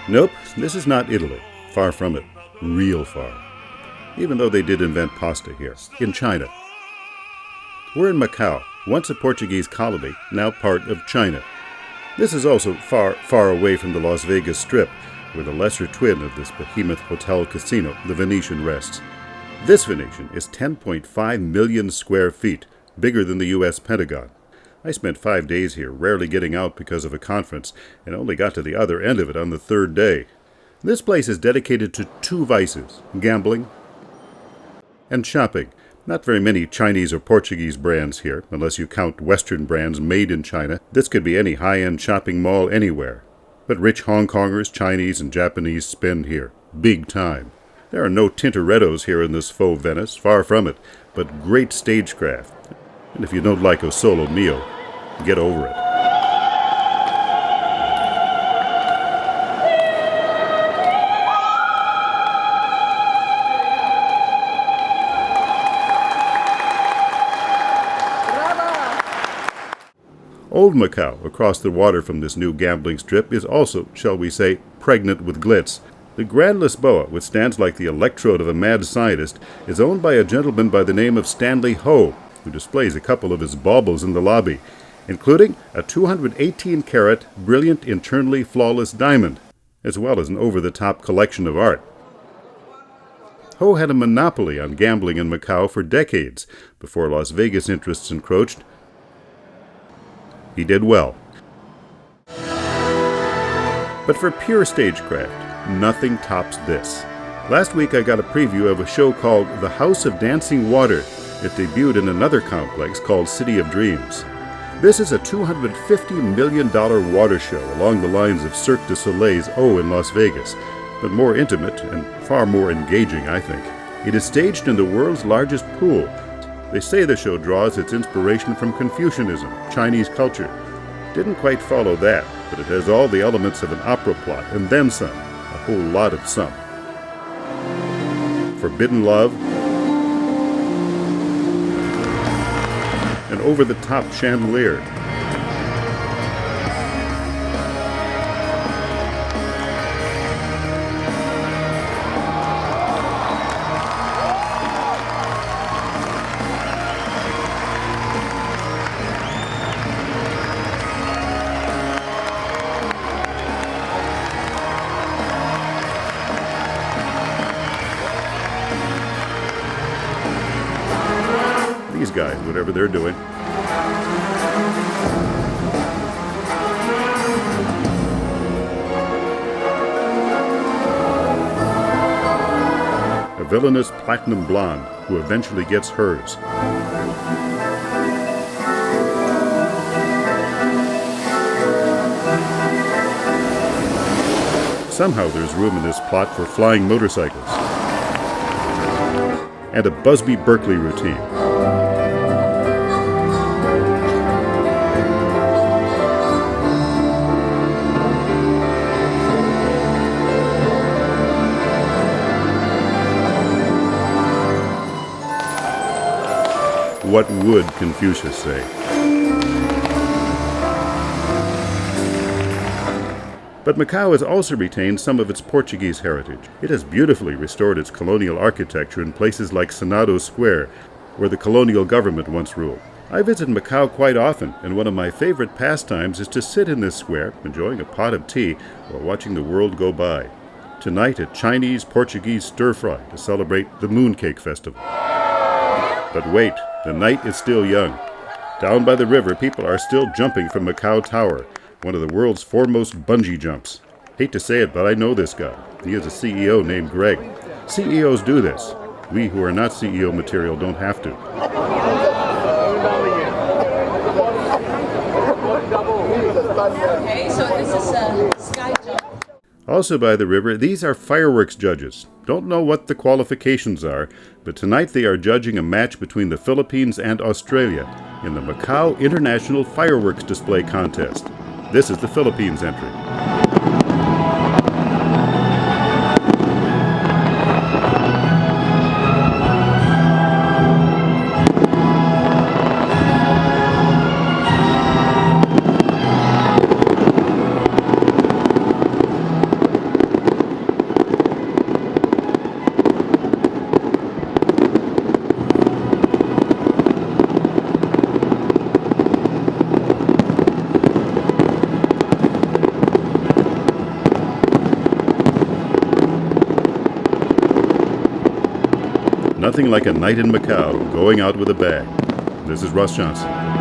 Nope, this is not Italy. Far from it. Real far. Even though they did invent pasta here, in China. We're in Macau, once a Portuguese colony, now part of China. This is also far, far away from the Las Vegas Strip, where the lesser twin of this behemoth hotel-casino, the Venetian, rests. This Venetian is 10.5 million square feet, bigger than the U.S. Pentagon. I spent 5 days here, rarely getting out because of a conference, and only got to the other end of it on the third day. This place is dedicated to two vices, gambling and shopping. Not very many Chinese or Portuguese brands here, unless you count Western brands made in China. This could be any high-end shopping mall anywhere. But rich Hong Kongers, Chinese, and Japanese spend here. Big time. There are no Tintorettos here in this faux Venice, far from it, but great stagecraft. And if you don't like a solo meal, get over it. Old Macau, across the water from this new gambling strip, is also, shall we say, pregnant with glitz. The Grand Lisboa, which stands like the electrode of a mad scientist, is owned by a gentleman by the name of Stanley Ho, who displays a couple of his baubles in the lobby, including a 218-carat, brilliant, internally flawless diamond, as well as an over-the-top collection of art. Ho had a monopoly on gambling in Macau for decades, before Las Vegas interests encroached. He did well. But for pure stagecraft, nothing tops this. Last week I got a preview of a show called The House of Dancing Water. It debuted in another complex called City of Dreams. This is a $250 million water show along the lines of Cirque du Soleil's O in Las Vegas, but more intimate and far more engaging, I think. It is staged in the world's largest pool. They say the show draws its inspiration from Confucianism, Chinese culture. Didn't quite follow that, but it has all the elements of an opera plot, and then some, a whole lot of some. Forbidden love, an over-the-top chandelier, these guys, whatever they're doing. A villainous platinum blonde who eventually gets hers. Somehow there's room in this plot for flying motorcycles. And a Busby Berkeley routine. What would Confucius say? But Macau has also retained some of its Portuguese heritage. It has beautifully restored its colonial architecture in places like Senado Square, where the colonial government once ruled. I visit Macau quite often, and one of my favorite pastimes is to sit in this square, enjoying a pot of tea while watching the world go by. Tonight, a Chinese-Portuguese stir-fry to celebrate the Mooncake Festival. But wait, the night is still young. Down by the river, people are still jumping from Macau Tower, one of the world's foremost bungee jumps. Hate to say it, but I know this guy. He is a CEO named Greg. CEOs do this. We who are not CEO material don't have to. Okay, so this is a sky jump. Also by the river, these are fireworks judges. Don't know what the qualifications are, but tonight they are judging a match between the Philippines and Australia in the Macau International Fireworks Display Contest. This is the Philippines entry. Nothing like a night in Macau going out with a bag. This is Russ Johnson.